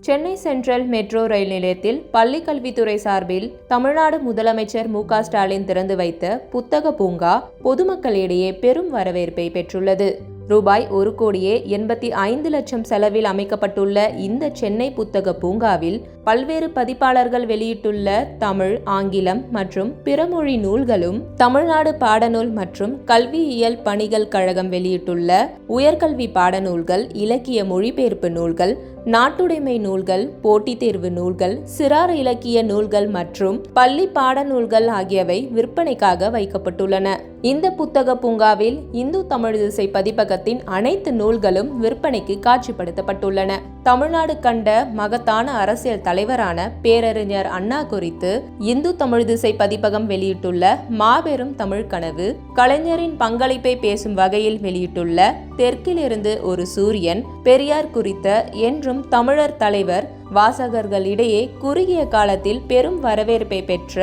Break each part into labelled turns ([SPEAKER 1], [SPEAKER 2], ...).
[SPEAKER 1] Chennai central metro rail நிலையத்தில் பள்ளி கல்வித்துறை சார்பில் தமிழ்நாடு முதலமைச்சர் மு.க.ஸ்டாலின் திறந்து வைத்த புத்தக பூங்கா பொதுமக்களிடையே பெரும் வரவேற்பை பெற்றுள்ளது. ரூபாய் 1,85,00,000 செலவில் அமைக்கப்பட்டுள்ள இந்த சென்னை புத்தக பூங்காவில் பல்வேறு பதிப்பாளர்கள் வெளியிட்டுள்ள தமிழ், ஆங்கிலம் மற்றும் பிற மொழி நூல்களும், தமிழ்நாடு பாடநூல் மற்றும் கல்வியியல் பணிகள் கழகம் வெளியிட்டுள்ள உயர்கல்வி பாடநூல்கள், இலக்கிய மொழிபெயர்ப்பு நூல்கள், நாட்டுடைமை நூல்கள், போட்டித் தேர்வு நூல்கள், சிறார் இலக்கிய நூல்கள் மற்றும் பள்ளி பாடநூல்கள் ஆகியவை விற்பனைக்காக வைக்கப்பட்டுள்ளன. இந்த புத்தக பூங்காவில் இந்து தமிழ் திசை பதிப்பகத்தின் அனைத்து நூல்களும் விற்பனைக்கு காட்சிப்படுத்தப்பட்டுள்ளன. தமிழ்நாடு கண்ட மகத்தான அரசியல் தலைவரான பேரறிஞர் அண்ணா குறித்து இந்து தமிழ் திசை பதிப்பகம் வெளியிட்டுள்ள மாபெரும் தமிழ் கனவு, கலைஞரின் பங்களிப்பை பேசும் வகையில் வெளியிட்டுள்ள தெற்கிலிருந்து ஒரு சூரியன், பெரியார் குறித்த என்றும் தமிழர் தலைவர் வாசகர்களிடையே குறுகிய காலத்தில் பெரும் வரவேற்பை பெற்ற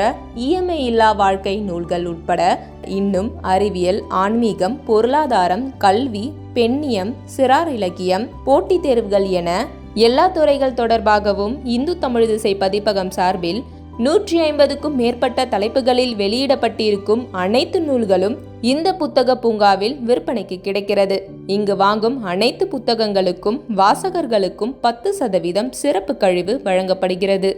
[SPEAKER 1] இஎம்ஐ இல்லா வாழ்க்கை நூல்கள் உட்பட இன்னும் அறிவியல், ஆன்மீகம், பொருளாதாரம், கல்வி, பெண்ணியம், சிறார் இலக்கியம், போட்டித் தேர்வுகள் என எல்லா துறைகள் தொடர்பாகவும் இந்து தமிழ் திசை பதிப்பகம் சார்பில் 150க்கும் மேற்பட்ட தலைப்புகளில் வெளியிடப்பட்டிருக்கும் அனைத்து நூல்களும் இந்த புத்தக பூங்காவில் விற்பனைக்கு கிடைக்கிறது. இங்கு வாங்கும் அனைத்து புத்தகங்களுக்கும் வாசகர்களுக்கும் 10% சிறப்பு கழிவு வழங்கப்படுகிறது.